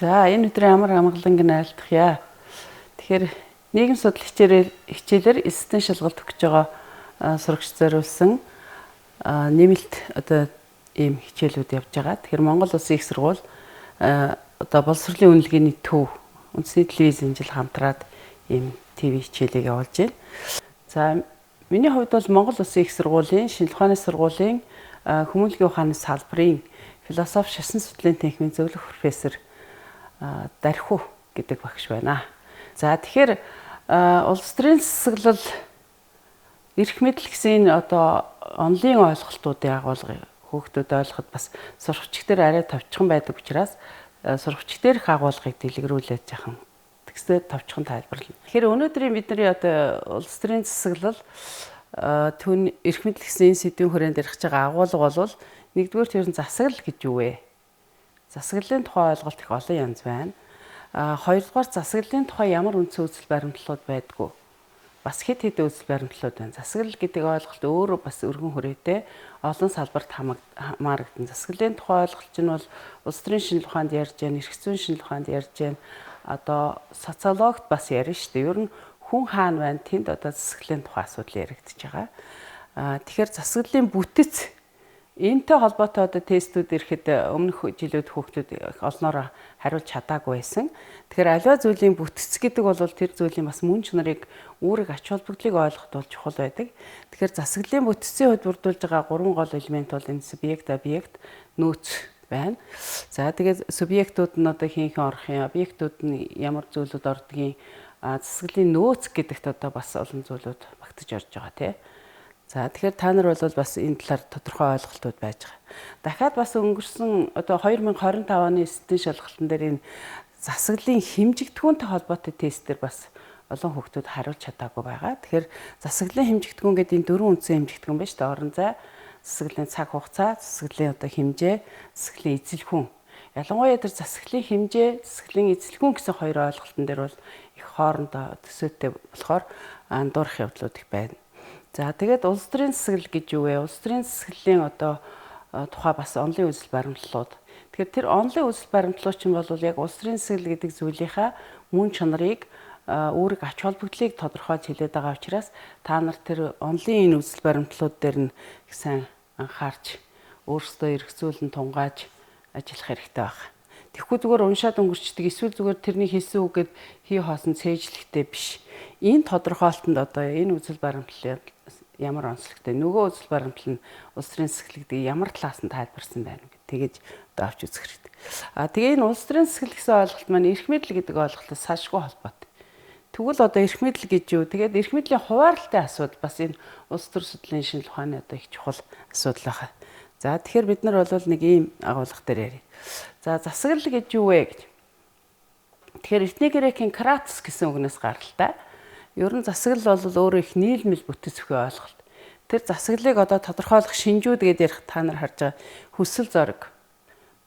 За энэ өдрийн амар амгаланг айлтгая. Тэгэхээр нийгэм судлал хичээлээр эсэтэн шалгалт өгч байгаа сурагч зориулсан нэмэлт одоо ийм хичээлүүд явж байгаа. Тэгэхээр Монгол Улсын их сургууль одоо боловсролын үнэлгээний төв үндэсний телевизийн жил хамтраад ийм ТV хичээлийг явуулж байна. За миний хувьд бол Монгол Улсын их сургуулийн шинжилгээ ухааны сургуулийн хүмүүнлэгийн ухааны салбарын философи шашин судлалын техникийн зөвлөх профессор Дарху гэдэг багш байна. За тэгэхээр улс төрийн засаглал эрх мэдэл гэсэн одоо онлын ойлголтуудын агуулгыг хүүхдүүд ойлгоход бас сурагчдаар арай товчхон байдаг учраас сурагчдаар их агуулгыг дэлгэрүүлээд жахан тэгсээ товчхон тайлбарлана. Тэгэхээр өнөөдрийн бидний одоо улс төрийн засаглал түн эрх мэдэл гэсэн энэ сэдвийн хүрээнд ярих байгаа агуулга бол нэгдүгээр төрийн засаглал гэж юу вэ? Засаглалын тухай ойлголт их олон янз байна. Хоёрдугаар засаглалын тухай ямар үндсэн үзэл баримтлалууд байдгүй. Бас хэд хэдэн үзэл баримтлалууд байна. Засаглал гэдэг ойлголт өөрөө бас өргөн хүрээтэй олон салбарт хамаардаг. Засаглалын тухай ойлголт нь бол улс төрийн шинжилгээ ухаанд ярьж байна, эрх зүйн шинжилгээ ухаанд ярьж байна. Одоо социологт бас ярина шүү дээ. Ер нь хүн хаана байна, тэнд одоо засаглалын тухай асуудал яригдчихэж байгаа. Тэгэхээр засаглалын бүтэц энэтэй холбоотой одоо тестүүд ирэхэд өмнөх жилүүд хүүхдүүд олноор хариулж чадаагүй байсан. Тэгэхээр аливаа зүйлийн бүтэц гэдэг бол тэр зүйлийн бас мөн чанарыг үүрэг ач холбогдлыг ойлгоход бол чухал байдаг. Тэгэхээр засаглалын бүтэцийн хувьд бүрдүүлж байгаа гурван гол элемент бол энэ субъект, объект, нөөц байна. За тэгээд субъектууд нь одоо хин орох юм, объектууд нь ямар зүйлүүд ордгийг, засаглалын нөөц гэдэгт одоо бас олон зүйлүүд багтаж орж байгаа тийм. За тэгэхээр та нар бол бас энэ талаар тодорхой ойлголтууд байж байгаа. Дахиад бас өнгөрсөн одоо 2025 оны эсэтэн шалгалтын дээр энэ засаглалын хэмжигдэхүүнтэй холбоотой тестээр бас олон хүүхдүүд хариулж чадаагүй байгаа. Тэгэхээр засаглалын хэмжигдэхүүн гэдэг энэ дөрвөн үндсэн хэмжигдэхүүн байна шүү дээ. Орон зай, засаглалын цаг хугацаа, засаглалын одоо хэмжээ, засаглалын эзэлхүүн. Ялангуяа тэр засаглалын хэмжээ, засаглалын эзэлхүүн гэсэн хоёр ойлголтын дээр бол их хоорондоо төсөөтэй болохоор андуурах явдлууд их байна. За тэгээд улс төрийн засаглал гэж юу вэ? Улс төрийн засаглалын одоо тухай бас онлын үзэл баримтлалууд. Тэгэхээр тэр онлын үзэл баримтлалууд чинь бол яг улс төрийн засаглал гэдэг зүйлийнхаа мөн чанарыг үүрэг ач холбогдлыг тодорхойлж хэлээд байгаа учраас та нар тэр онлын энэ үзэл баримтлалууд дээр нь их сайн анхаарч өөрсдөө эргцүүлэн тунгааж ажиллах хэрэгтэй байна. Тэгэхгүй зүгээр уншаад өнгөрчдөг эсвэл зүгээр тэрний хэлсэн үгээд хий хоосон цээжлэхтэй биш. Энэ тодорхойлолтод одоо энэ үзэл баримтлал ямар онцлогтой нөгөө үзэл баримтлал нь улс төрийн засаглал гэдэг ямар талаас нь тайлбарсан байна гэж тэгэж одоо авч үзэх хэрэгтэй. Тэгээ энэ улс төрийн засаглал гэсэн ойлголт маань эрх мэдэл гэдэг ойлголтоос салшгүй холбоотой. Тэгвэл одоо эрх мэдэл гэж юу? Тэгээд эрх мэдлийн хуваарлтын асуудал бас энэ улс төр судлалын шинжилгээ ухааны одоо их чухал асуудал байна. За тэгэхээр бид нар бол нэг ийм агуулга дээр ярив. За засаглал гэж юу вэ гэж. Тэгэхээр эртний грекийн кратос гэсэн үгнээс гаралтай. Ер нь засаглал бол өөрөө их нийлмэл бүтэц бүхий ойлголт. Тэр засаглалыг одоо тодорхойлох шинжүүд гэдээ ярих та нар харж байгаа хүсэл зориг.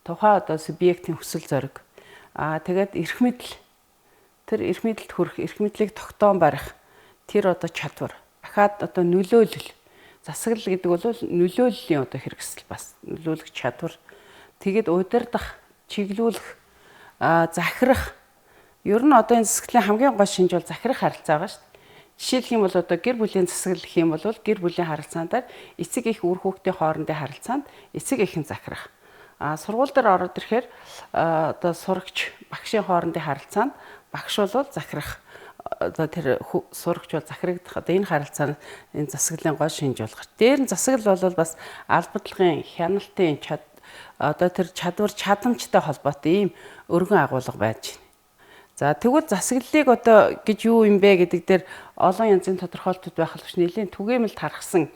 Тухайн одоо субъектийн хүсэл зориг. Тэгээд эрх мэдэл. Тэр эрх мэдэлд хүрэх, эрх мэдлийг тогтоон барих. Тэр одоо чадвар. Дахиад одоо нөлөөлөл. Засаглал гэдэг бол нөлөөллийн одоо хэрэгсэл бас нөлөөлөх чадвар. Тэгээд удирдах, чиглүүлэх, захирах. Ер нь одоо энэ засаглалын хамгийн гол шинж бол захирах харилцаа байгаа шүү дээ. Жишээлх юм бол одоо гэр бүлийн засаглал гэх юм бол гэр бүлийн харилцаанд эцэг эх үр хүүхдийн хоорондын харилцаанд эцэг эхийн захирах. Сургууль дээр ороод ирэхээр одоо сурагч багшийн хоорондын харилцаанд багш бол захирах. Одоо тэр сурагч бол захирагдах. Одоо энэ харилцаа энэ засаглалын гол шинж болгож. Дээр нь засаглал бол бас албадлагын, хяналтын одоо тэр чадвар чадамжтай холбоотой ийм өргөн агуулга байж байна. За тэгвэл засаглалыг одоо гэж юу юм бэ гэдэг дээр олон янзын тодорхойлолтууд байх боловч нэлийн түгээмэл тархсан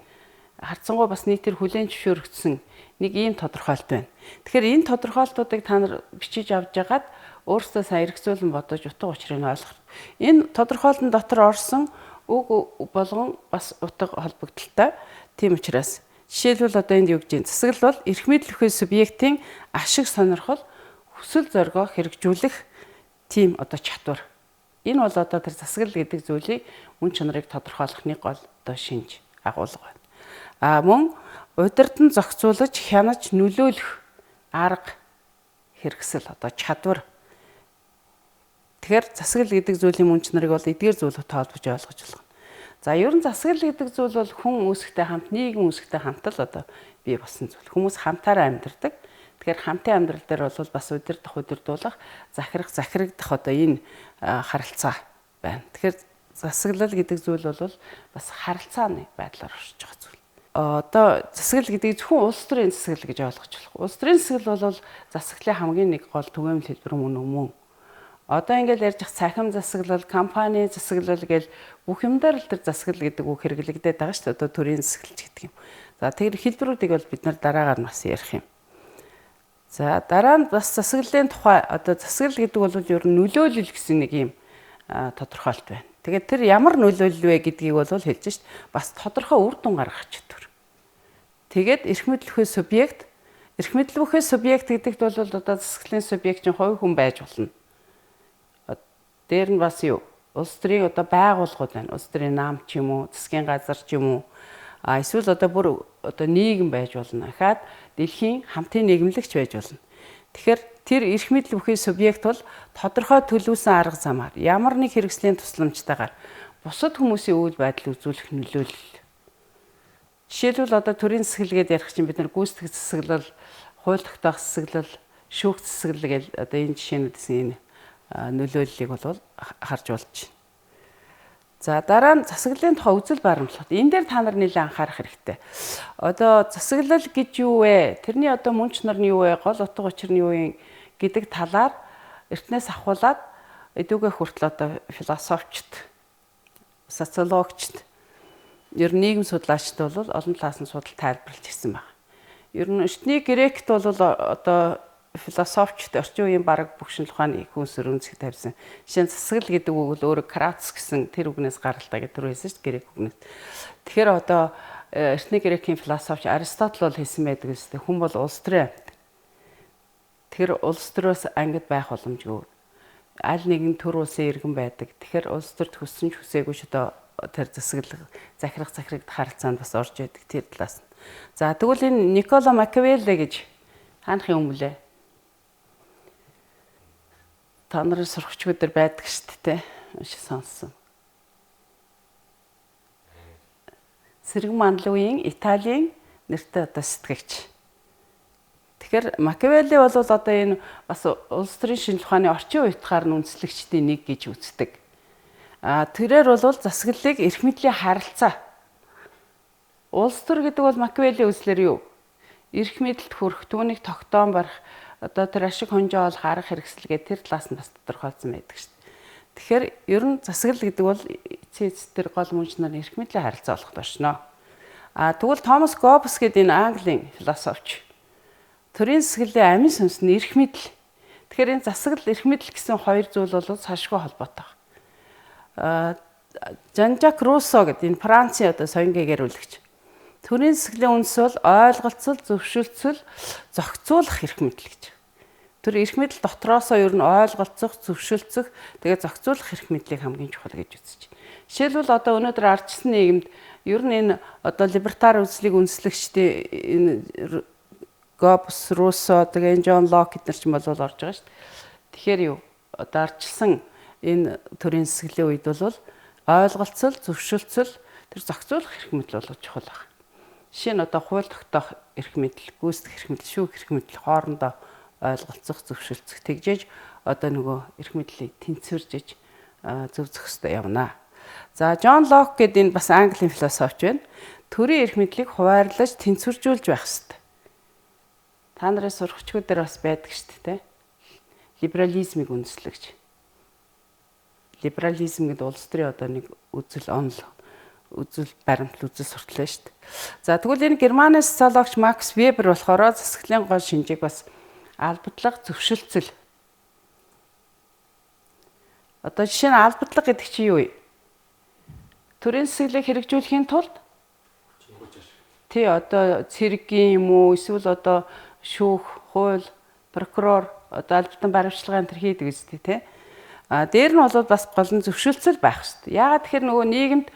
харцангуй бас нийтээр хүлээн зөвшөөрөгдсөн нэг ийм тодорхойлолт байна. Тэгэхээр энэ тодорхойлолтуудыг та нар бичиж авч ягаад өөрсдөө сайн эргцүүлэн бодож утга учирыг ойлгох. Энэ тодорхойлолтын дотор орсон үг болгон бас утга холбогдолтой. Тийм учраас жишээлбэл одоо энд юу гэж байна? Засаглал бол эрх мэдэл бүхий субъектийн ашиг сонирхол хүсэл зоригоо хэрэгжүүлэх тийм одоо чадвар. Энэ бол одоо тэр засаглал гэдэг зүйлийг мөн чанарыг тодорхойлохны гол одоо шинж агуулга байна. Мөн удирдан зохицуулж, хянаж, нөлөөлөх арга хэрэгсэл одоо чадвар Тэгэхээр засаглал гэдэг зүйлийн мөнч нарыг бол эдгээр зүйлөд тоолбож ойлгож болох. За ер нь засаглал гэдэг зүйл бол хүн үүсгэтэй хамт, нийгэм үүсгэтэй хамт л одоо бий болсон зүйл. Хүмүүс хамтаараа амьдардаг. Тэгэхээр хамтын амьдрал дээр бол бас удирдах, захирагдах одоо энэ харилцаа байна. Тэгэхээр засаглал гэдэг зүйл бол бас харилцааны байдлаар оршиж байгаа зүйл. Одоо засаглал гэдэг зөвхөн улс төрийн засаглал гэж ойлгож болох. Улс төрийн засаглал бол засаглалын хамгийн нэг гол түгээмэл хэлбэр мөн. Одоо ингээд ярьж байгаа цахим засаглал, компани засаглал гэж бүх юмдаар л тэр засаглал гэдэг үг хэрэглэгдээд байгаа шүү дээ. Одоо төрийн засаглалч гэдэг юм. За тэр хэлбэрүүдийг бол бид нар дараагаар нь бас ярих юм. За дараа нь бас засаглалын тухай одоо засаглал гэдэг бол ер нь нөлөөлөл гэсэн нэг юм тодорхойлт байна. Тэгээд тэр ямар нөлөөлөл вэ гэдгийг бол хэлж шít. Бас тодорхой үр дүн гаргах чадвар. Тэгээд эрх мэдэл бүхий субъект гэдэгт бол одоо засаглалын субъектийн хувь хүн байж болно. Дээр нь бас юу? Улс төрийн одоо байгууллагууд байна. Улс төрийн наам ч юм уу, засгийн газар ч юм уу. Эсвэл одоо бүр одоо нийгэм байж болно. Ахаад дэлхийн хамтын нийгэмлэгч байж болно. Тэгэхээр тэр эрх мэдэл бүхий субъект бол тодорхой төлөвлөсөн арга замаар ямар нэг хэрэгслийн тусламжтайгаар бусад хүмүүсийн үйл байдлыг үзүүлэх нөлөөлөл. Жишээлбэл одоо төрийн засаглал гэдээ ярих чинь бид нар гүйцэтгэх засаглал, хууль тогтоох засаглал, шүүх засаглал гэж одоо энэ жишээнүүдээс энэ нөлөөллийг бол харж болж байна. За дараа нь засаглалын тухай үзэл баримтлалт. Энэ дээр та нар нэлээд анхаарах хэрэгтэй. Одоо засаглал гэж юу вэ? Тэрний одоо мөнч нар нь юу вэ? Гол утга учир нь юу вэ гэдэг талаар эртнээс ахуулаад эдүгээ хүртэл одоо философичд, социологчд, ер нь нийгэм судлаачд бол олон талаас нь судал тайлбарлаж ирсэн байна. Ер нь эртний грект бол одоо философичд орчин үеийн бараг бүх шинжлэх ухааны хүнс өрөмцөг тавьсан. Жишээ нь засаглал гэдэг үг бол өөрөө Кратос гэсэн тэр үгнээс гаралтай гэдэг түр хэлсэн шүү дээ грек үгнээс. Тэгэхээр одоо эртний грекийн философч Аристотл бол хэлсэн байдаг үстэй хүн бол улс төрийн амьд. Тэгэхээр улс төрөөс ангид байх боломжгүй. Аль нэгэн төр улсын иргэн байдаг. Тэгэхээр улс төрт хүссэн ч хүсээгүй ч одоо тэр засаглал захирагдах харилцаанд бас орж идэг тэр талаас нь. За тэгвэл энэ Никколо Макиавелли гэж хаанах юм блэ? Та нарын сурагчгүй дээр байдаг шүү дээ. Уншиж сонссон. Сэрэг манлын Италийн нэртэй одоо сэтгэгч. Тэгэхээр Макиавелли бол одоо энэ бас улс төрийн шинжлэх ухааны орчин үеийнхаар нь үндэслэгчдийн нэг гэж үздэг. Тэрээр бол засаглалыг эрх мэдлийн харилцаа. Улс төр гэдэг бол Макиавелли үзлэр юу? Эрх мэдэлд хүрэх, түүнийг тогтоон барих, одоо тэр ашиг хонжоо олох арга хэрэгсэлгээ тэр талаас нь бас тодорхойлсон байдаг шүү дээ. Тэгэхээр ер нь засаглал гэдэг бол эцээц тэр гол мөнч нарын эрх мэдлийн харилцаа болох тошноо. Тэгвэл Томас Гоббс гэдэг энэ Английн философч төрийн засаглалын амин сүнс нь эрх мэдэл. Тэгэхээр энэ засаглал эрх мэдэл гэсэн хоёр зүйл бол цаашгүй холбоотой. Жан-Жак Руссо гэдэг энэ Францын одоо соён гээгэрүүлэгч. Төрийн засаглалын үндэс бол ойлголцол, зөвшөлтсөл, зохицуулах эрх мэдэл гэж. Тэр эрх мэдэл дотроосоо ер нь ойлголцох, зөвшөлдсөх, тэгээ зохицуулах эрх мэдлийг хамгийн чухал гэж үзэж байна. Жишээлбэл одоо өнөөдөр ардчилсан нийгэмд ер нь энэ одоо либертар үзлийг үндэслэгчдийн энэ Гоббс, Руссо, тэгээ Джон Лок гэдэр ч юм бол орж байгаа шүү дээ. Тэгэхээр юу одоо ардчилсан энэ төрийн засаглалын үед бол ойлголцол, зөвшөлдсөл, тэр зохицуулах эрх мэдэл бол чухал байна. Жишээ нь одоо хууль тогтоох эрх мэдэл, гүйцэтгэх эрх мэдэл, шүүх эрх мэдэл хоорондоо ойлголцох, зөвшөлдсөх тэгжээж одоо нөгөө эрх мэдлийг тэнцвэржиж зөв зохистой явна. За Джон Лок гэдэг энэ бас Английн философч байна. Төрийн эрх мэдлийг хуваарлаж тэнцвэржүүлж байх хэрэгтэй. Та нарын сурагчгүй дээр бас байдаг шүү дээ. Либерализмыг үндэслэгч. Либерализм гэдэг улс төрийн одоо нэг үзэл баримтал үзэл сурталчилсан шүү дээ. За тэгвэл энэ Германы социологч Макс Вебер болохоор засаглалын гол шинжийг бас албатлаг, зөвшөлтсөл. Одоо жишээ нь албатлаг гэдэг чинь юу вэ? Төрийн засаглалыг хэрэгжүүлэхийн тулд тий одоо цэргийн юм уу эсвэл одоо шүүх, хууль, прокурор одоо албатан баримтчилгаан тэр хийдэг үстэй тий. Дээр нь бол бас гол нь зөвшөлтсөл байх шүү дээ. Яагаад тэгэхээр нөгөө нийгэмд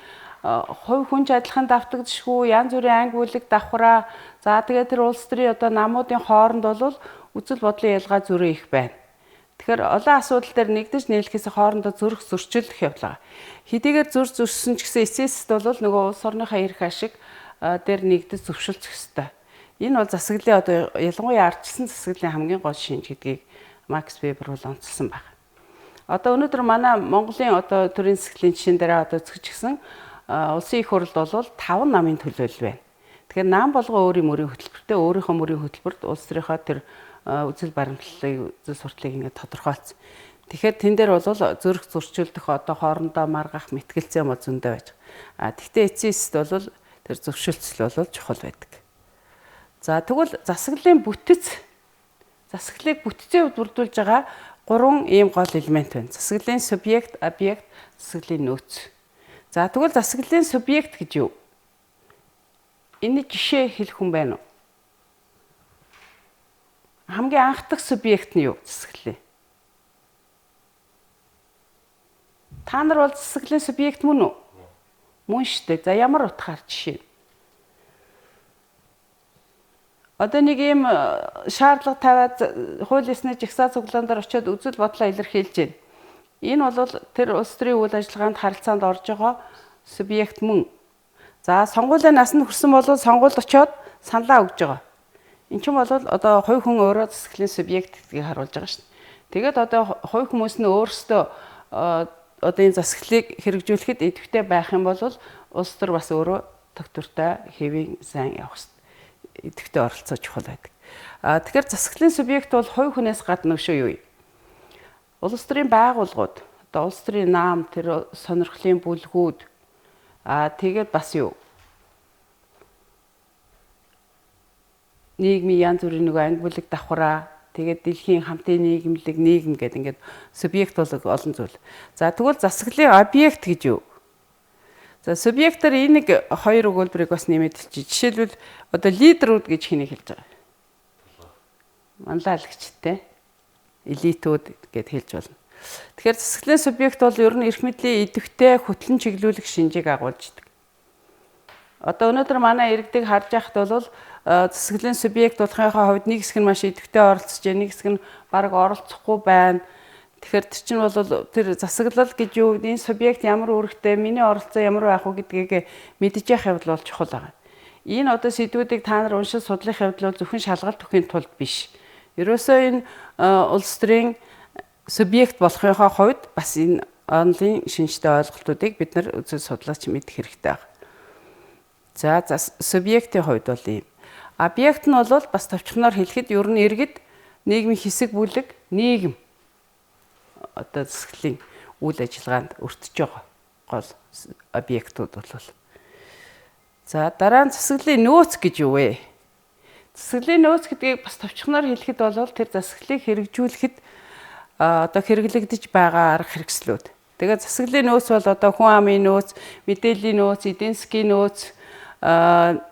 хувь хүн адилхан давтагдшгүй янз бүрийн анги бүлэг давхраа за тэгээд тэр улс төрийн одоо намуудын хооронд бол үзэл бодлын ялгаа зөрөө их байна. Тэгэхээр олон асуудал дээр нэгдэж нийлэхээс хоорондоо зүрх зөрчилдөх явлаа. Хэдийгээр зүрх зөрчсөн ч гэсэн эцэст бол нөгөө улс орныхаа эрх ашиг дээр нэгдэж зөвшөлдөх ёстой. Энэ бол засаглалын одоо ялангуяа ардчилсан засаглалын хамгийн гол шинж гэдгийг Макс Вебер бол онцлсан байна. Одоо өнөөдөр манай Монголын одоо төрийн засаглалын жишээн дээр одоо зөвчгсөн улсын их хурлд бол 5 намын төлөөлөл байна. Тэгэхээр нам болгоо өөрийн мөрийн хөтөлбөртөө өөрийнхөө мөрийн хөтөлбөрт улс төрийнхөө тэр үзэл баримтлалыг үзэл сурталыг ингээд тодорхойлсон. Тэгэхээр тэн дээр бол зүрх зөрчилдөх одоо хоорондоо маргах мэтгэлцээ юм зөндөө байж. Тэгвэл эцэст бол тэр зөвшөлтсөл бол чухал байдаг. За тэгвэл засаглалын бүтэц засаглалыг бүтцийн хувьд бүрдүүлж байгаа 3 ийм гол элемент байна. Засаглалын субъект, объект, засаглалын нөөц. За тэгвэл засаглалын субъект гэж юу? Энэ жишээ хэлэх хүн байна уу? Хамгийн анх дахь субъект нь юу? Засаглалын. Та нар бол засаглалын субъект мөн үү? Мөн шүү дээ. За ямар утгаар жишээ? Одоо нэг ийм шаардлага тавиад хууль ёсны жагсаал цуглаан дээр очиод үзэл бодлоо илэрхийлж байна. Энэ бол тэр улс төрийн үйл ажиллагаанд харилцаанд орж байгаа субъект мөн. За сонгуулийн насанд хүрсэн бол сонгуульд очиод саналаа өгж байгаа. Энд чинь бол одоо хувь хүн өөрөө засаглалын субъект гэдгийг харуулж байгаа шүү дээ. Тэгээд одоо хувь хүмүүс нь өөрсдөө одоо энэ засаглалыг хэрэгжүүлэхэд идэвхтэй байх юм бол улс төр бас өөрөө тогтвортой хэвийн сайн явах хэрэгтэй. Идэвхтэй оролцоо чухал байдаг. Тэгэхээр засаглалын субъект бол хувь хүнээс гадна шүү юу? Улс төрийн байгууллагууд, одоо улс төрийн наам, тэр сонирхлын бүлгүүд, тэгээд бас юу? Нийгмийн янз бүрийн нэг анги бүлэг давхраа, тэгээд дэлхийн хамтын нийгэмлэг нийгэм гэдэг ингээд субъект бол олон зүйл. За тэгвэл засаглалын объект гэж юу? За субъектээр энийг 2 өгүүлбэрийг бас нэмээд хэлчих. Жишээлбэл одоо лидерүүд гэж хэнийг хэлж байгаа? Манлайлагчтай, элитүүд гэд хэлж болно. Тэгэхээр засаглалын субъект бол ер нь эрх мэдлийн идэвхтэй хөтлөн чиглүүлэх шинжийг агуулж идэг. Одоо өнөөдөр манай иргэдийг харж байхад бол засаглалын субъект болохынхаа хувьд нэг хэсэг нь маш идэвхтэй оролцож байна, нэг хэсэг нь бараг оролцохгүй байна. Тэгэхээр тэр чинь бол тэр засаглал гэж юу, энэ субъект ямар үүрэгтэй, миний оролцоо ямар байх вэ гэдгийг мэдж явах явдал бол чухал байгаа. Энэ одоо сэдвүүдийг та нар уншиж судлах явдал бол зөвхөн шалгалт өгөхийн тулд биш. Ерөөсөө энэ улс төрийн субъект болохынхаа хувьд бас энэ онлын шинжтэй ойлголтуудыг бид нар үзэл судлаач мэдэх хэрэгтэй байна. За субъектийн хувьд бол ийм. Объект нь бол бас товчхоноор хэлэхэд ер нь иргэд нийгмийн хэсэг бүлэг, нийгэм одоо засаглалын үйл ажиллагаанд өртөж байгаа гол объектууд бол. За дараа нь засаглалын нөөц гэж юу вэ? Засаглалын нөөц гэдгийг бас товчхоноор хэлэхэд бол тэр засаглалыг хэрэгжүүлэхэд одоо хэрэглэгдэж байгаа арга хэрэгслүүд. Тэгээд засаглалын нөөц бол одоо хүн амын нөөц, мэдээллийн нөөц, эдийн засгийн нөөц,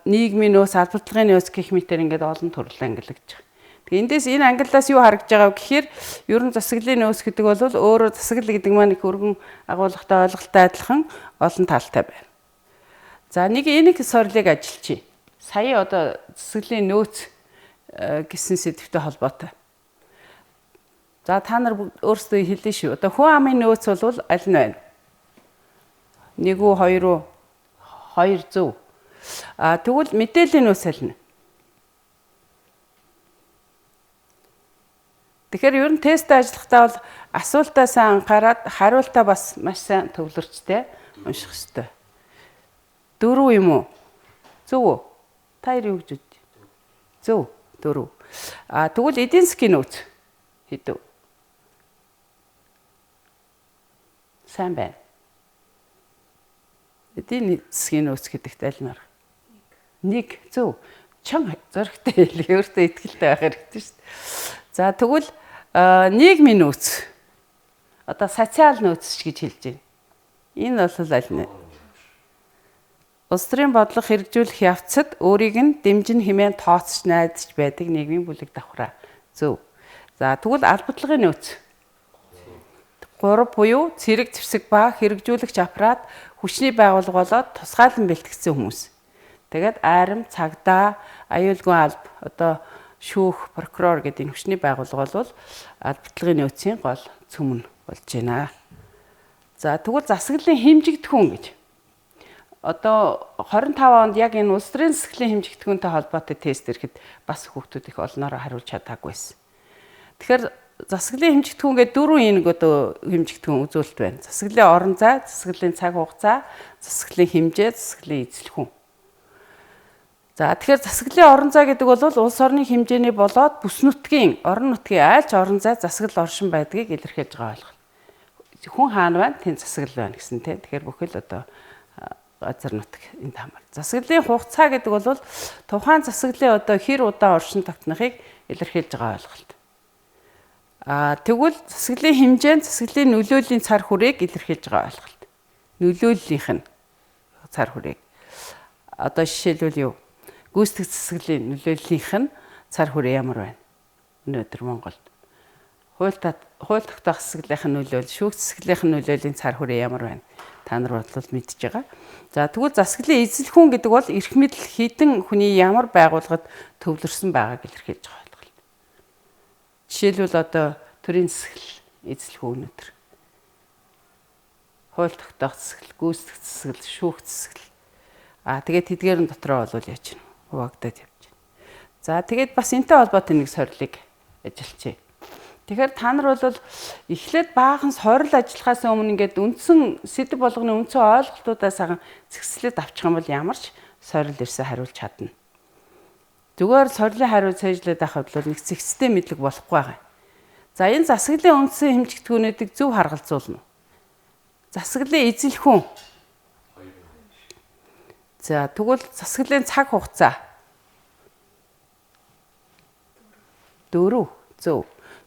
нийгмийн нөөц, албадлагын нөөц гэх мэтээр ингээд олон төрлөөр ангиллагдж байгаа. Эндээс энэ ангиллаас юу харагдж байгаа вэ гэхээр ер нь засаглалын нөөц гэдэг бол өөрөө засаглал гэдэг маань их өргөн агуулгатай ойлголттой адилхан олон талтай байна. За нэг энийг сорилыг ажиллачи. Сая одоо засаглалын нөөц гэсэн сэдвтэй холбоотой. За та нар өөрсдөө хэлнэ шүү. Одоо хүн амын нөөц бол аль нь байна? 1 үү 2 үү? 2 зөв. Тэгвэл мэдээллийн нөөц аль нь? Тэгэхээр ер нь тест ажиллахдаа бол асуултаа сайн анхаарад хариултаа бас маш сайн төвлөрчтэй унших хэрэгтэй. 4 юм уу? Зөв үү? Та юу гэж бодож байна? Зөв, 4. Тэгвэл эдийн засгийн нөөц хэдв? Сайн байна. Эдийн засгийн нөөц гэдэгт аль нь арга? 1 зөв. Чон зөрөгтэй хэлээ. Өөртөө итгэлтэй байх хэрэгтэй шүү дээ. За тэгвэл нийгмийн нөөц. Одоо социал нөөц гэж хэлж байна. Энэ бол аль нь? Улс төрийн бодлого хэрэгжүүлэх явцад өөрийг нь дэмжин хэмээн тооцож найдаж байдаг нийгмийн бүлэг давхраа. Зөв. За тэгвэл албадлагын нөөц. 3 буюу цэрэг зэвсэг ба хэрэгжүүлэгч аппарат хүчний байгууллага болоод тусгаалan бэлтгэгдсэн хүмүүс. Тэгээд айрам, цагдаа, аюулгүй алба, одоо шүүх, прокурор гэдэг энэ хүчний байгууллага бол аль битлагын нөөцийн гол цөмөн болж байна. За тэгвэл засаглалын хэмжигдэхүүн гэж. Одоо 25 онд яг энэ улс төрийн засаглалын хэмжигдэхүүнтэй холбоотой тест ирэхэд бас хүүхдүүд их олноороо хариулж чадаагүйсэн. Тэгэхээр засаглалын хэмжигдэхүүн гэдэг дөрвөн энийг одоо хэмжигдэхүүн үзүүлэлт байна. Засаглалын орон зай, засаглалын цаг хугацаа, засаглалын хэмжээ, засаглалын эзлэхүүн. За тэгэхээр засаглалын орон зай гэдэг бол улс орны хэмжээний болоод бүс нутгийн, орон нутгийн айлч орон зай засаглал оршин байдгийг илэрхийлж байгаа ойлгол. Хүн хаана байна? Тэнд засаглал байна гэсэн тийм. Тэгэхээр бүхэл одоо газар нутг энд хамаар. Засаглалын хугацаа гэдэг бол тухайн засаглалын одоо хэр удаан оршин тогтнохыг илэрхийлж байгаа ойлголт. Тэгвэл засаглалын хэмжээнд засаглалын нөлөөллийн цар хүрээг илэрхийлж байгаа ойлголт. Нөлөөллийнх нь цар хүрээг. Одоо жишээлбэл юу? Гүйцэтгэх засаглалын нөлөөллийнх нь цар хүрээ ямар байна? Өнөөдөр Монголд. Хууль тогтоох засаглалын нөлөөлөл, шүүх засаглалын нөлөөлийн цар хүрээ ямар байна? Та нар бодлол мэдж байгаа. За тэгвэл засаглалын эзлэхүүн гэдэг бол эрх мэдэл хідэн хүний ямар байгууллагад төвлөрсөн байгааг илэрхийлж байгаа ойлголт. Жишээлбэл одоо төрийн засаглал эзлэхүүн өнөөдөр. Хууль тогтоох засаглал, гүйцэтгэх засаглал, шүүх засаглал. Тэгээд тэдгээр нь дотроо бол яаж байна? Хуваагдаад явж байна. За тэгээд бас энэтэй холбоотой нэг сорилыг ажиллачээ. Тэгэхээр та нар бол эхлээд баахан сорил ажиллахаас өмнө ингээд үндсэн сэдв болгоны үндсэн ойлголтуудаас хаан зэгслээд авчих юм бол ямарч сорил ирсэн хариулж чадна. Зүгээр сорилын хариу цээжлээд авах бол нэг зэгцтэй мэдлэг болохгүй байгаа. За энэ засаглалын үндсэн хэмжигдэхүүнүүдийг зөв харгалзуулна. Засаглалын эзлэхүүн. За тэгвэл засаглалын цаг хугацаа 4 зөв.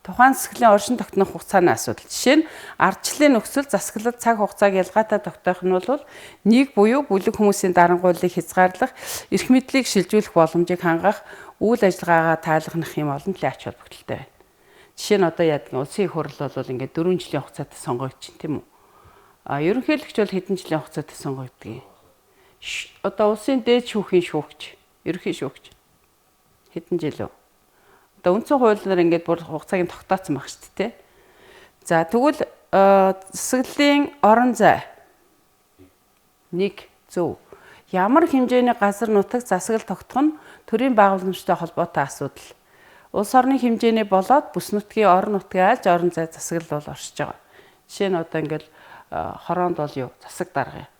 Тухайн засаглалын оршин тогтнох хугацааны асуудал. Жишээ нь ардчлалын нөхцөл засаглалт цаг хугацааг ялгаатай тогтоох нь бол нэг буюу бүлэг хүмүүсийн дарангууллыг хязгаарлах, эрх мэдлийг шилжүүлэх боломжийг хангах, үйл ажиллагаагаа тайлгнах юм олон талын ач холбогдолтой байна. Жишээ нь одоо яадаг улсын их хурл бол ингээд 4 жилийн хугацаатай сонгогдчих тийм үү? Ерөнхийлөгч бол хэдэн жилийн хугацаатай сонгогддог юм? Одоо улсын дээд шүүхийн шүүгч, ерөнхий шүүгч хэдэн жил вэ? Одоо үндсэн хуулиар ингээд бүр хугацааг нь тогтооцсон баг шүү дээ. За тэгвэл засаглалын орон зай 1 зөв. Ямар хэмжээний газар нутаг засаглал тогтох нь төрийн байгууламжтай холбоотой асуудал. Улс орны хэмжээний болоод бүс нутгийн орон нутгийн айлж орон зай засаглал бол оршиж байгаа. Жишээ нь одоо ингээд хороонд бол юу? Засаг дарга.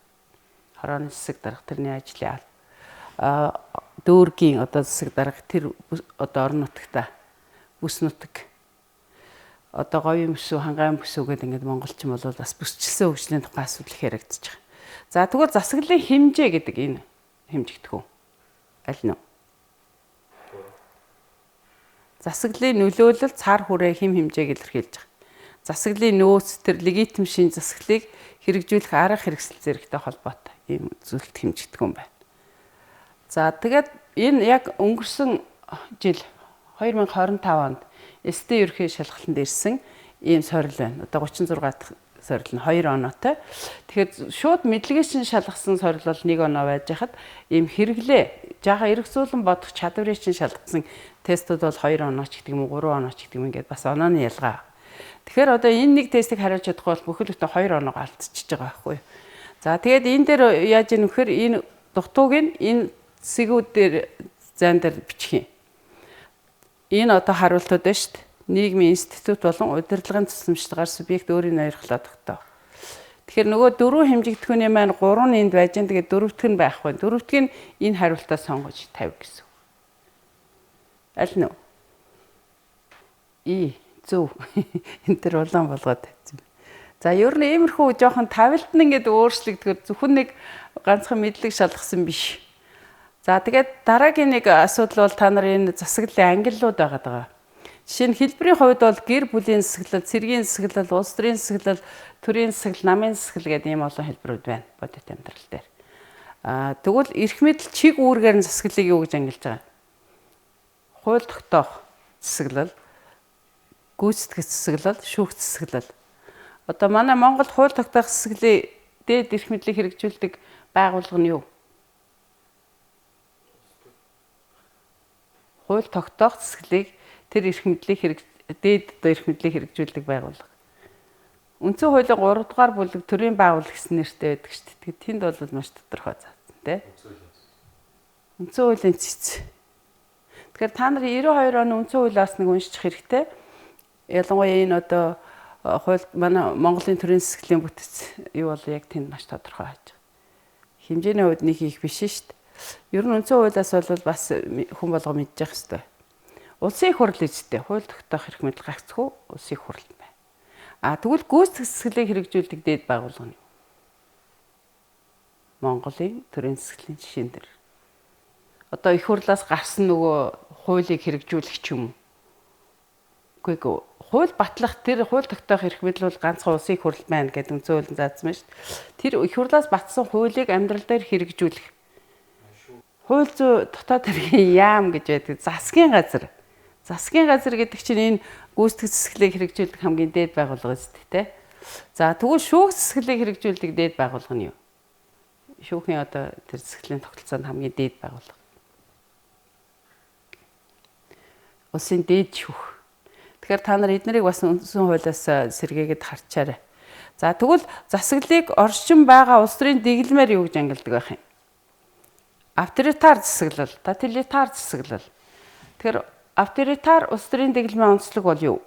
Хорооны засаг дарга тэрний ажлын алба. Дүүргийн одоо засаг дарга тэр одоо орон нутагта бүс нутаг. Одоо говийн бүсүү, хангаан бүсүү гэдэг ингээд монголчин бол бас бүсчилсэн хөгжлийн тухай асуудал их яригдчихэж байгаа. За тэгвэл засаглалын хэмжээ гэдэг энэ хэмжигдэхүүн аль нь? Засаглалын нөлөөлөл цар хүрээ хэм хэмжээг илэрхийлж байгаа. Засаглалын нөөц төр легитим шин засаглалыг хэрэгжүүлэх арга хэрэгсэл зэрэгтэй холбоотой ийм зүйлт хэмжигдэхүүн байна. За тэгээд энэ яг өнгөрсөн жил 2025 онд СТ ерхий шалгалтанд ирсэн ийм сорил байна. Одоо 36 дахь сорил нь 2 оноотой. Тэгэхээр шууд мэдлэгийн шалгасан сорил бол 1 оноо байж хахад ийм хэрэглээ жаахан эргэцүүлэн бодох чадварыг чинь шалгасан тестүүд бол 2 онооч гэдэг юм уу 3 онооч гэдэг юм ингээд бас онооны ялгаа. Тэгэхээр одоо энэ нэг тестийг хариулж чадахгүй бол бүхэл бүтэн 2 оноо алдчихж байгаа байхгүй юу. За тэгээд энэ дээр яаж ийм вэхээр энэ дутууг энэ сэгүүд дээр зан дээр бичих юм. Энэ одоо хариултууд байна шүү дээ. Нийгмийн институт болон удирдлагын тусламжтайгаар субъект өөрийн нойрхлоо тогтоо. Тэгэхээр нөгөө 4 хэмжигдэхүүний маань 3 нь энд байж байгаа. Тэгээд 4-т нь байхгүй. 4-т нь энэ хариултаа сонгож тавь гэсэн. Аль нь? Зөв. Энэ төр улаан болгоод тавьсан. За ер нь иймэрхүү жоохон тавилт нь ингээд өөрчлөгдөхөөр зөвхөн нэг ганцхан мэдлэг шалгасан биш. За тэгээд дараагийн нэг асуудал бол та нарын энэ засаглалын ангиллууд байгаа даа. Жишээ нь хэлбэрийн хувьд бол гэр бүлийн засаглал, цэргийн засаглал, улс төрийн засаглал, төрийн засаглал, намын засаглал гэдэг ийм олон хэлбэрүүд байна бодит амьдрал дээр. Тэгвэл эрх мэдэл чиг үүргээр нь засаглалыг юу гэж ангилж байгаа? Хууль тогтоох засаглал, гүйцэтгэх засаглал, шүүх засаглал. Одоо манай Монгол хууль тогтоох засаглалын дээд эрх мэдлийг хэрэгжүүлдэг байгууллага нь юу? хууль тогтоох засаглалыг тэр эрх мэдлийг дээд эрх мэдлийг хэрэгжүүлдэг байгууллага. Үндсэн хуулийн 3 дугаар бүлэг төрийн байгууллага гэсэн нэртэй байдаг шүү дээ. Тэнд бол маш тодорхой заасан тий. Үндсэн хуулийн цэц. Тэгэхээр та нар 92 оны үндсэн хуулиас нэг уншчих хэрэгтэй. Ялангуяа энэ одоо хууль манай Монголын төрийн засаглалын бүтэц юу бол яг тэнд маш тодорхой хааж байгаа. Хэмжээний хувьд нэг их биш шүү дээ. Ер нь үндсэн хуулиас бол бас хүн болго мэдчих хэвээр. Улсын их хурл эзтэй хууль тогтоох эрх мэдэл гагцхүү улсын их хурл байна. Тэгвэл гүйцэтгэх засаглалыг хэрэгжүүлдэг дээд байгууллага нь Монголын төрийн засаглалын жишээн дээр. Одоо их хурлаас гарсан нөгөө хуулийг хэрэгжүүлэх ч юм уу. Үгүй хууль батлах тэр хууль тогтоох эрх мэдэл бол ганцхан улсын их хурл байна гэдэг үндсэн хуулийн заасан байна шүү дээ. Тэр их хурлаас батсан хуулийг амьдрал дээр хэрэгжүүлэх. Хууль зүйн дотоод хэргийн яам гэж байдаг засгийн газар. Засгийн газар гэдэг чинь энэ гүйцэтгэх засаглалыг хэрэгжүүлдэг хамгийн дээд байгууллага шүү дээ. За тэгвэл шүүх засаглалыг хэрэгжүүлдэг дээд байгууллага нь юу? Шүүхийн одоо тэр засаглалын тогтолцоонд хамгийн дээд байгууллага. Улсын дээд шүүх. Тэгэхээр та нар эднэрийг бас үндсэн хуулиас сэргээгээд харчаарай. За тэгвэл засаглалыг оршин байгаа улс төрийн дэглэмээр юу гэж ангилдаг байх юм? Авторитар засаглал, тоталитар засаглал. Тэгэхээр авторитар улс төрийн дэглэмийн онцлог бол юу?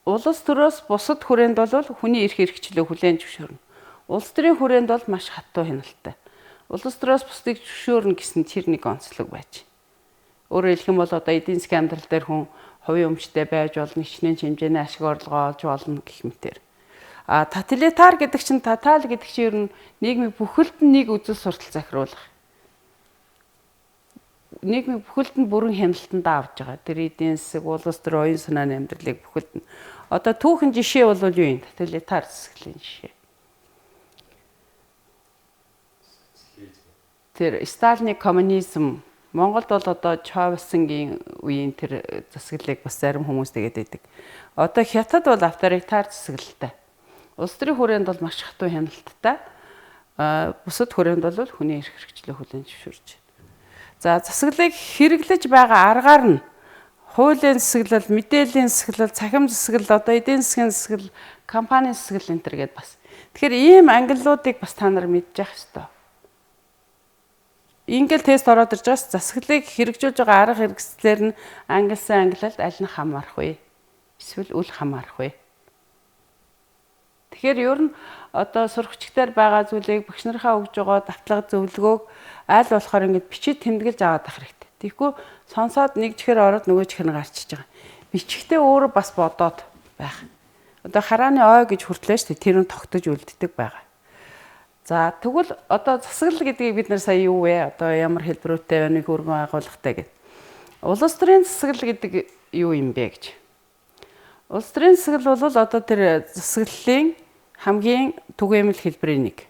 Улс төрөөс бусад хүрээнд бол хүний эрх хэрэгчлөө хүлээн зөвшөөрнө. Улс төрийн хүрээнд бол маш хатуу хяналттай. Улс төрөөс бусдыг зөвшөөрнө гэсэн тэр нэг онцлог байж. Өөрөөр хэлэх юм бол одоо эдийн засгийн амьдрал дээр хүн хувийн өмчтэй байж болно, хичнээн хэмжээний ашиг орлогоо олж болно гэх мэтэр. Тоталитар гэдэг чинь тотал гэдэг чинь ер нь нийгмийн бүхэлд нь нэг үзэл суртал захируулах. Нийгмийн бүхэлд нь бүрэн хяналтанд авч байгаа. Тэр эдийн засаг, улс төр, оюун санааны амьдралыг бүхэлд нь. Одоо түүхэн жишээ бол юу юм? Тоталитар засаглалын жишээ. Тэр Сталины коммунизм Монголд бол одоо Чавесингийн үеийн тэр засаглалыг бас зарим хүмүүс тэгээд байдаг. Одоо Хятад бол авторитар засаглалтай. Улс төрийн хүрээнд бол маш хатуу хяналттай. Бусад хүрээнд бол хүний эрх хэрэгчлөө хүлээн зөвшөөрж байна. За засаглалыг хэрэглэж байгаа аргаар нь хуулийн засаглал, мэдээллийн засаглал, цахим засаглал, одоо эдийн засгийн засаглал, компани засаглал энэ төр гэдээ бас. Тэгэхээр ийм ангиллуудыг бас та нар мэдчих ёстой. Ингээл тест ороод ирж байгаас засаглалыг хэрэгжүүлж байгаа арга хэрэгслээр нь ангилсан ангилалд аль нь хамаарах вэ? Эсвэл үл хамаарах вэ? Тэгэхээр ер нь одоо сурагчдаар байгаа зүйлийг багш нарынхаа өгж байгаа давтлага зөвлөгөөг аль болохоор ингэж бичиж тэмдэглэж аваад ах хэрэгтэй. Тэгэхгүй сонсоод нэг чихэр ороод нөгөө чихэр нь гарчиж байгаа. Бичихтэй өөрөө бас бодоод байх. Одоо харааны ой гэж хүртлээ шүү дээ. Тэр нь тогтож үлддэг байгаа. За тэгвэл одоо засаглал гэдгийг бид нар сая юу вэ? Одоо ямар хэлбэрүүтэй байна, хөргөн агуулгатай гэдэг. Улс төрийн засаглал гэдэг юу юм бэ гэж. Улс төрийн засаглал бол одоо тэр засаглалын хамгийн түгээмэл хэлбэрийн нэг.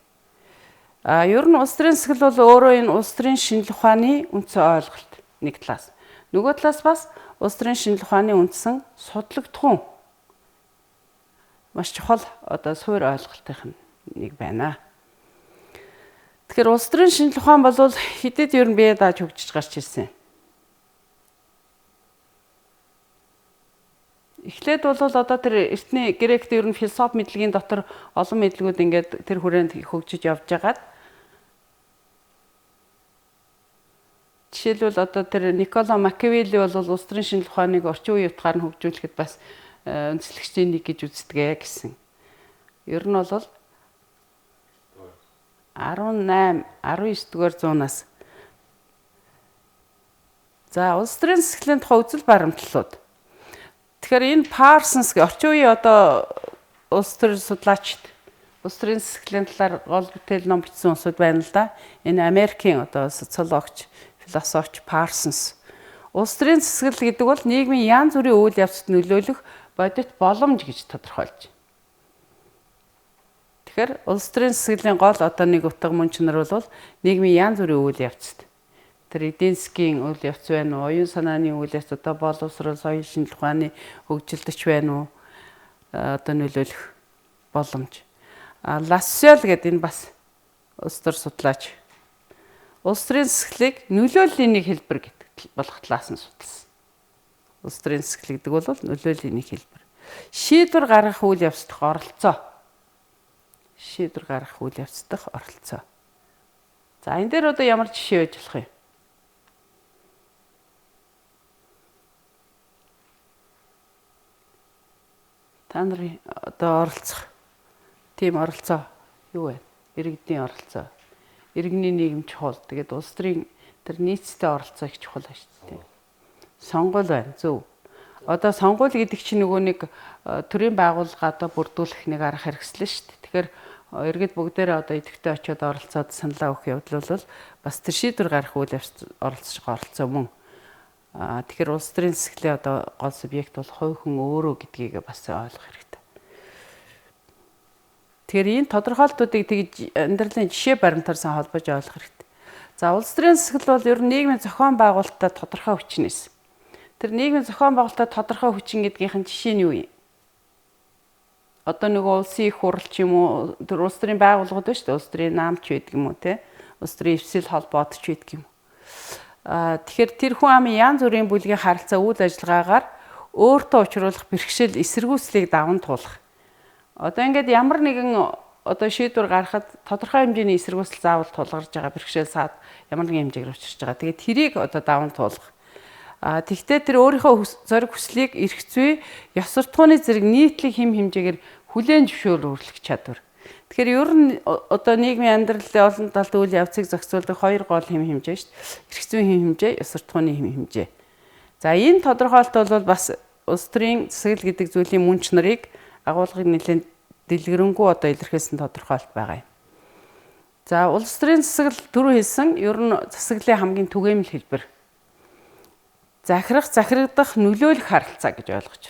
Ер нь улс төрийн засаглал бол өөрөө энэ улс төрийн шинжлэх ухааны үндсэн ойлголт нэг талаас. Нөгөө талаас бас улс төрийн шинжлэх ухааны үндсэн судлагдхуун маш чухал одоо суур ойлголтын нэг байна. Тэгэхээр улс төрийн шинжлэх ухаан бол хэдэд ер нь бие дааж хөгжиж гарч ирсэн. Эхлээд бол одоо тэр эртний грект ер нь философи мэдлэгийн дотор олон мэдлгүүд ингээд тэр хүрээнд хөгжиж явж байгаад жишээлбэл одоо тэр Никколо Макиавелли бол улс төрийн шинжлэх ухааныг орчин үеийн утгаар нь хөгжүүлэхэд бас өнцлөгчдийн нэг гэж үздэг гэсэн. Ер нь бол 19 дугаар зуунаас за улс төрийн засаглалын тухай үзэл баримтлалууд. Тэгэхээр энэ Parsons орчин үеийн одоо улс төрийн судлаачид улс төрийн засаглалын талаар гол бүтээл ном бичсэн хүмүүсд байна л да. Энэ Америкийн одоо социологч, философч Parsons. Улс төрийн засаглал гэдэг бол нийгмийн янз бүрийн үйл явцад нөлөөлөх бодит боломж гэж тодорхойлж. Тэгэхээр улс төрийн засаглалын гол одоо нэг утга мөн чанар бол нийгмийн янз бүрийн үйл явцад. Тэр эдийн засгийн үйл явц байна уу, оюун санааны үйл явц одоо боловсрол, соёлын шинжлэх ухааны хөгжилдөж байна уу? Одоо нөлөөлөх боломж. Лассиол гэдэг энэ бас улс төр судлаач. Улс төрийн засаглалыг нөлөөллийн нэг хэлбэр гэдэг болох талаас нь судалсан. Улс төрийн засаг гэдэг бол нөлөөллийн нэг хэлбэр. Шийдвэр гаргах үйл явц дах оролцоо. Шийдвэр гаргах үйл явц дах оролцоо. За энэ дээр одоо ямар жишээ байж болох юм? Та нарын одоо оролцох тийм оролцоо юу вэ? Иргэдийн оролцоо. Иргэний нийгэм чухал. Тэгээд улс төрийн тэр нийцтэй оролцоо их чухал байна шүү дээ. Сонгуул байна. Зөв. Одоо сонгуул гэдэг чинь нөгөө нэг төрийн байгууллага одоо бүрдүүлэх нэг арга хэрэгслэн шүү дээ. Тэгэхээр иргэд бүгдээрээ одоо идэвхтэй очиод оролцоод саналаа өгөх явдал бол бас тэр шийдвэр гаргах үйл явцад оролцож байгаа оролцоо мөн. Тэгэхээр улс төрийн засгийн одоо гол субъект бол хувь хүн өөрөө гэдгийг бас ойлгох хэрэгтэй. Тэгэхээр энэ тодорхойлолтуудыг тэгж амьдралын жишээ баримтаар сан холбож ойлгох хэрэгтэй. За улс төрийн засаг бол ер нь нийгмийн зохион байгуулалтад тодорхой хүчнээс. Тэр нийгмийн зохион байгуулалтад тодорхой хүчин гэдгийнх нь жишээ нь юу юм? Одоо нөгөө улсын их хурл ч юм уу тэр улс төрийн байгууллагууд байна шүү дээ. Улс төрийн наамч байдаг юм уу те? Улс төрийн эвсэл холбоот ч байдаг юм. Тэгэхээр тэр хүн амын янз бүрийн бүлгийн харилцаа үйл ажиллагаагаар өөртөө учруулах бэрхшээл эсэргүүцлийг даван туулах. Одоо ингээд ямар нэгэн одоо шийдвэр гаргахад тодорхой хэмжээний эсэргүүцэл заавал тулгарч байгаа бэрхшээл саад ямар нэгэн хэмжээгээр учирч байгаа. Тэгээд тэрийг одоо даван туулах. Тэгвэл тэр өөрийнхөө зориг хүслийг эрх зүй, ёс суртахууны зэрэг нийтлэг хэм хэмжээгээр хүлээн зөвшөөрөх чадвар. Тэгэхээр ер нь одоо нийгмийн амьдралын олон талт үйл явцыг зохицуулдаг хоёр гол хэм хэмжээ шүү дээ. Эрх зүйн хэм хэмжээ, ёс суртахууны хэм хэмжээ. За энэ тодорхойлолт бол бас улс төрийн засаг гэдэг зүйлийн мөн чанарыг агуулгыг нэлээд дэлгэрэнгүй одоо илэрхийлсэн тодорхойлолт байгаа юм. За улс төрийн засаг түрүү хэлсэн ер нь засаглалын хамгийн түгээмэл хэлбэр. Захирах, захирагдах, нөлөөлөх харилцаа гэж ойлгож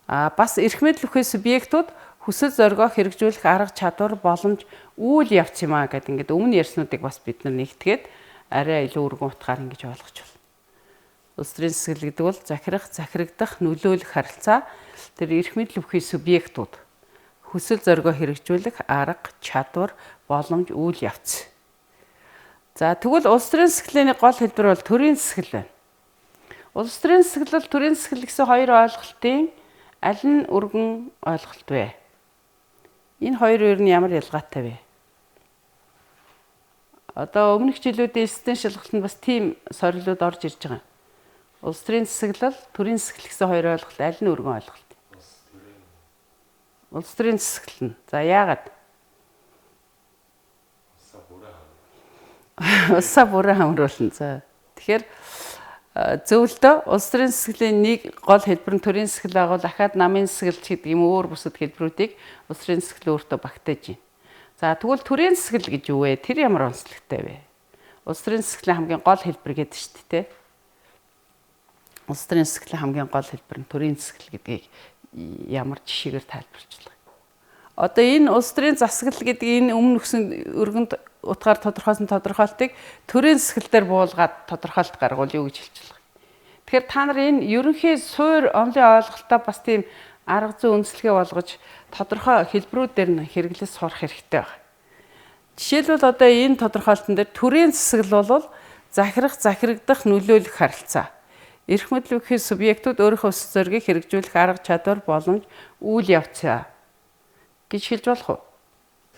байна. Бас эрх мэдэл бүхий субъектууд хүсэл зоригоо хэрэгжүүлэх арга чадвар, боломж, үйл явц юм аа гэдэг ингээд өмнө ярьснуудыг бас бид нар нэгтгээд арай илүү өргөн утгаар ингэж ойлгож байна. Улс төрийн засаг гэдэг бол захирах, захирагдах, нөлөөлөх харилцаа. Тэр эрх мэдэл бүхий субъектууд хүсэл зоригоо хэрэгжүүлэх арга, чадвар, боломж, үйл явц. За тэгвэл улс төрийн засаглалын гол хэлбэр бол төрийн засаглал байна. Улс төрийн засаглал, төрийн засаглал гэсэн хоёр ойлголтын аль нь өргөн ойлголт вэ? Энэ хоёр ер нь ямар ялгаатай вэ? Одоо өмнөх жилүүдийн эсдэн шалгалтанд бас тийм сорилууд орж ирж байгаа. Улс төрийн засаглал, төрийн засаглал гэсэн хоёр ойлголт аль нь өргөн ойлголт? Улс төрийн засаглал нь. За яагаад? Усаа бүрэн хамруулна. За тэгэхээр зөвлөдөө улс төрийн засаглалын нэг гол хэлбэр нь төрийн засаглал байгуул ахаад намын засаглал гэдэг юм өөр бусад хэлбэрүүдийг улс төрийн засаглал өөртөө багтааж байна. За тэгвэл төрийн засаглал гэж юу вэ? Тэр ямар онцлогтой вэ? Улс төрийн засаглалын хамгийн гол хэлбэр гэдэг шүү дээ. Улс төрийн засаглалын хамгийн гол хэлбэр нь төрийн засаглал гэдгийг ямар жишээгээр тайлбарлаж байна. Одоо энэ улс төрийн засаглал гэдэг энэ өмнө өгсөн өргөнд утгаар тодорхойлсон тодорхойлтыг төрийн засаглал дээр буулгаад тодорхойлт гаргуул юу гэж хэлж байна. Тэгэхээр та нар энэ ерөнхий суур онлын ойлголтоо бас тийм арга зүй үндэслэгээ болгож тодорхой хэлбэрүүдээр нь хэрэглэж сурах хэрэгтэй байна. Жишээлбэл одоо энэ тодорхойлтон дээр төрийн засаглал бол захирах, захирагдах, нөлөөлөх харилцаа. Эрх мэдэл бүхий субъектууд өөрийнхөө өс зоригийг хэрэгжүүлэх арга чадвар, боломж, үйл явц гэж хэлж болох уу?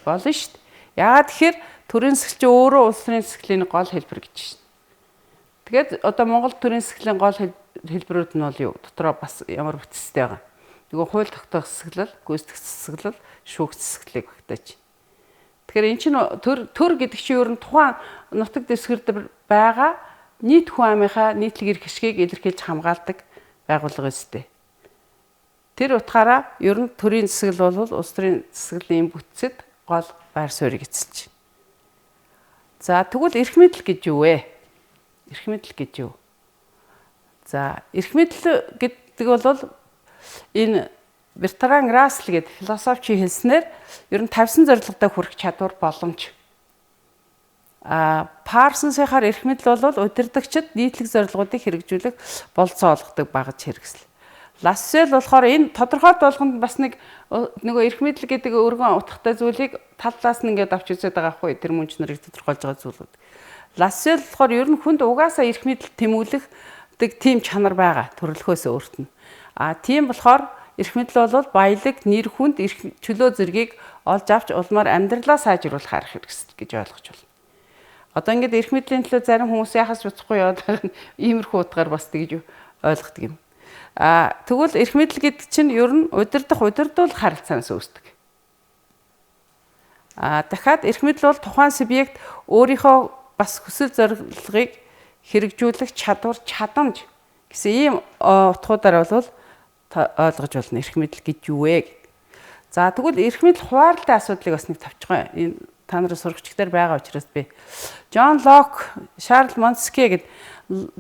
Болно шүү дээ. Яагаад тэгэхээр төрийн засаглал чинь өөрөө улс төрийн засаглалын гол хэлбэр гэж байна. Тэгээд одоо Монгол төрийн засаглалын гол хэлбэрүүд нь бол юу? Дотроо бас ямар бүтцтэй байгаа. Нөгөө хууль тогтоох засаглал, гүйцэтгэх засаглал, шүүх засаглалыг багтааж. Тэгэхээр эн чинь төр гэдэг чинь ер нь тухайн нутаг дэвсгэр байгаа нийт хүн амынхаа нийтлэг эрх ашгийг илэрхийлж хамгаалдаг байгууллага өстэй. Тэр утгаараа ер нь төрийн засаглал бол улс төрийн засаглалын бүтцэд гол байр суурийг эзэлж байна. За тэгвэл эрх мэдэл гэж юу вэ? Эрх мэдэл гэж юу? За эрх мэдэл гэдэг бол энэ Бертран Рассел гэдэг философч хэлснээр ер нь тавьсан зорилгодоо хүрэх чадвар боломж. Парсонсынхаар эрх мэдэл бол удирдагчид нийтлэг зорилгоодыг хэрэгжүүлэх болцоо олгодог багаж хэрэгсэл. Лассел болохоор энэ тодорхой болгонд бас нөгөө эрх мэдэл гэдэг өргөн утгатай зүйлийг тал талаас нь ингээд авч үзээд байгаа хгүй тэр мөн чанарыг тодорхойлж байгаа зүйлүүд. Лассел болохоор ер нь хүнд угаасаа эрх мэдэл тэмүүлэх тийм чанар байгаа төрөлхөөс өөрт нь. Тийм болохоор эрх мэдэл бол баялаг, нэр хүнд чөлөө зэргийг олж авч улмаар амьдралаа сайжруулах арга хэрэгсэл гэж ойлгож байна. Одоо ингээд эрх мэдлийн төлөө зарим хүмүүс яхаж бодохгүй яваад иймэрхүү утгаар бас тэгж ойлгодог юм. Тэгвэл эрх мэдэл гэдэг чинь ер нь удирдуулах харилцаанаас үүсдэг. Дахиад эрх мэдэл бол тухайн субъект өөрийнхөө бас хүсэл зорилгыг хэрэгжүүлэх чадвар, чадамж гэсэн ийм утгуудаар бол ойлгож болно эрх мэдэл гэж юу вэ гэдэг. За тэгвэл эрх мэдэл хуваарлын асуудлыг бас нэг тавьчихсан. Энэ та нарын сурагчдаар байгаа учраас би John Locke, Charles Montesquieu гэдэг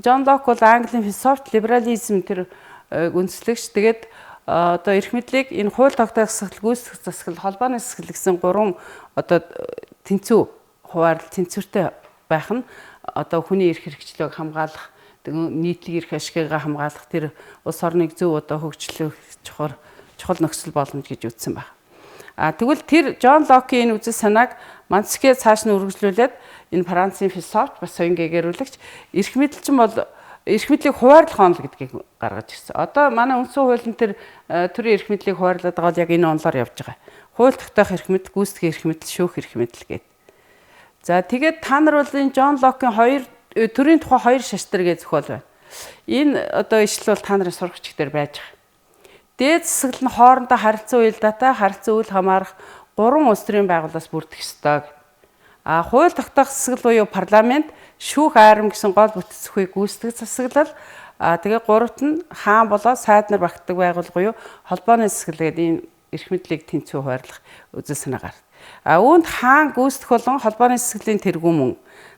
John Locke бол Английн философт либерализм тэр үндэслэгч. Тэгээд одоо эрх мэдлийг энэ хууль тогтоох засаглал, гүйцэтгэх засаглал, холбооны засаглал гэсэн 3 одоо тэнцүү хуваарлал тэнцвэртэй байх нь одоо хүний эрх хэрэгчлөөг хамгаалах, нийтлэг эрх ашиггаа хамгаалах, тэр улс орныг зөв одоо хөгжлөх чухал нөхцөл боломж гэж үзсэн байна. Тэгвэл тэр John Locke-ийн үзэл санааг Montesquieu цааш нь үргэлжлүүлээд энэ Францын философч бас соёнгийн гэрүүлэгч эрх мэдэл чинь бол эрх мэдлийг хуваарлах онол гэдгийг гаргаж ирсэн. Одоо манай үндсэн хуулийн тэр төрийн эрх мэдлийг хуваарлаад байгаа бол яг энэ онолоор явж байгаа. Хууль тогтоох эрх мэдэл, гүйцэтгэх эрх мэдэл, шүүх эрх мэдэл гэдэг. За тэгээд та нар бол энэ John Locke-ийн төрийн тухай 2 шаштар гэж зохиол байна. Энэ одоо ишл бол та нарын сурагч дээр байж байгаа. Дээд засаглал нь хоорондоо харилцан уялдаатай, харилцан үйл хамаарах 3 улс төрийн байгууллагаас бүрдэх ёстой. Хууль тогтоох засаглал буюу парламент, шүүх айрам гэсэн гол бүтэц зохиог гүйцэтгэх засаглал, тэгээ 3-т нь хаан болоод сайд нар багтдаг байгууллага буюу холбооны засаглал гэдэг энэ эрх мэдлийг тэнцүү хуваарлах үзэл санаа гардаг. Үүнд хаан гүйцэтгэх болон холбооны засаглалын тэргүүн мөн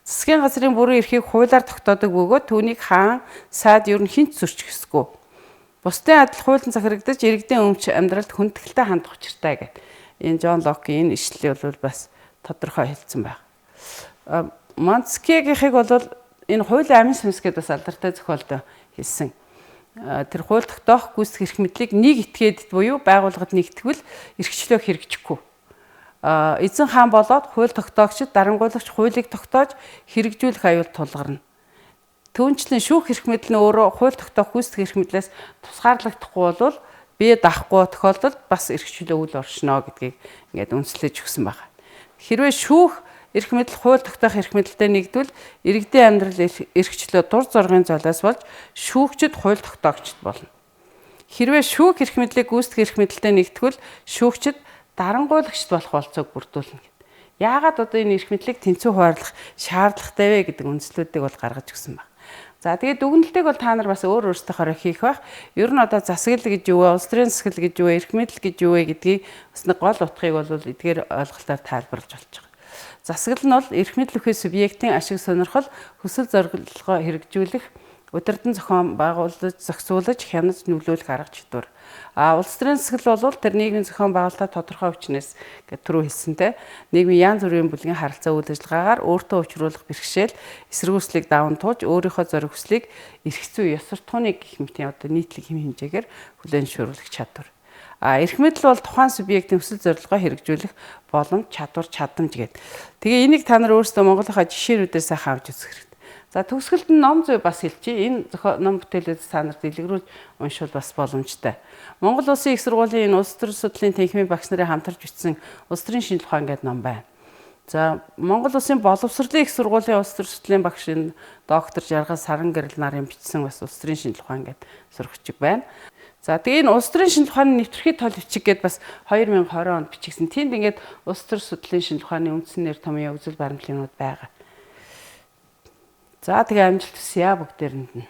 засгийн газрын бүрэн эрхийг хуулиар тогтоодог бөгөөд түүнийг хаан, сайд ер нь хинч зөрчих ёсгүй. Бусдын адил хуулийн захирагдаж иргэдийн өмч амьдралд хүндэтгэлтэй хандах учиртай гэдэг. Энэ John Locke-ийн ишлэлийг бол бас тодорхой хэлсэн байна. Montesquieu-гийнхыг бол энэ хуулийн амин сүнс гэдэг бас алдартай зохиолд хэлсэн. Тэр хууль тогтоох гүйцэтгэх эрх мэдлийг нэг этгээд буюу байгууллагад нэгтгэвэл эрхчлөө хэрэгжихгүй. Эзэн хаан болоод хууль тогтоогчид дарангуйлагч хуулийг тогтоож хэрэгжүүлэх аюул тулгарна. Түүнчлэн шүүх эрх мэдэл нь өөрөө хууль тогтоох гүйцэтгэх эрх мэдлээс тусгаарлагдахгүй бол бие даахгүй тохиолдолд бас эрхчлөө үл оршино гэдгийг ингээд үндэслэж өгсөн байна. Хэрвээ шүүх эрх мэдэл хууль тогтоох эрх мэдэлтэй нэгдвэл иргэдийн амьдрал эрхчлөө дур зоргын золиос болж шүүгчд хууль тогтоогчд болно. Хэрвээ шүүх эрх мэдлийг гүйцэтгэх эрх мэдэлтэй нэгтгэвэл шүүгчд дарангуйлагчд болох болцоог бүрдүүлнэ. Яагаад одоо энэ эрх мэдлийг тэнцүү хуваарлах шаардлагатай вэ гэдэг үндэслүүдийг бол гаргаж өгсөн байна. За тэгээд дүгнэлтийг бол та нар бас өөрсдийнхөө хийх байх. Ер нь одоо засаглал гэж юу вэ, улс төрийн засаглал гэж юу вэ, эрх мэдэл гэж юу вэ гэдгийг бас нэг гол утгыг бол эдгээр ойлголтоор тайлбарлаж болж байгаа. Засаглал нь бол эрх мэдэл өгөх субъектийн ашиг сонирхол, хүсэл зорилгоо хэрэгжүүлэх, удирдан зохион байгуулж, зохицуулж, хянаж, нөлөөлөх арга чадвар. Улс төрийн засаглал бол тэр нийгмийн зохион байгуулалтаа тодорхой өвчнөөс гэдэг түрүү хэлсэнтэй нийгмийн янз бүрийн бүлгийн харилцаа үйл ажиллагаагаар өөртөө учруулах бэрхшээл, эсэргүүцлийг даван тууж, өөрийнхөө зориг хүслийг эрх зүй, ёс суртахууныг гэх мэтийн одоо нийтлэг хэм хэмжээгээр хүлээн зөвшөөрөх чадвар. Эрх мэдэл бол тухайн субъектийн хүсэл зорилгоо хэрэгжүүлэх боломж, чадвар, чадамж гэдэг. Тэгээ энийг та нар өөрсдөө Монголынхаа жишээнүүдээр сайхан авч үзэх хэрэгтэй. За төгсгөлд нь ном зүй бас хэлчихье. Энэ ном бүтээлүүдээс та нарт дэлгэрүүлж уншвал бас боломжтой. Монгол Улсын их сургуулийн улс төр судлалын тэнхимийн багш нарын хамтарч бичсэн улс төрийн шинжилгээ ухаан гэдэг ном байна. За Монгол Улсын боловсролын их сургуулийн улс төр судлалын багш доктор Жаргал Саран Гэрэл нарын бичсэн бас улс төрийн шинжилгээ ухаан гэдэг сурагчиг байна. За тэгээ энэ улс төрийн шинжилгээ ухааны нэвтрхий тол бичиг гэдээ бас 2020 онд бичигдсэн. Тэнд ингээд улс төр судлалын шинжилгээ ухааны үндсэн нэр томьёо үзэл баримтлалууд байгаа. За тэгээ амжилт хүсье бүгдээрэнд нь.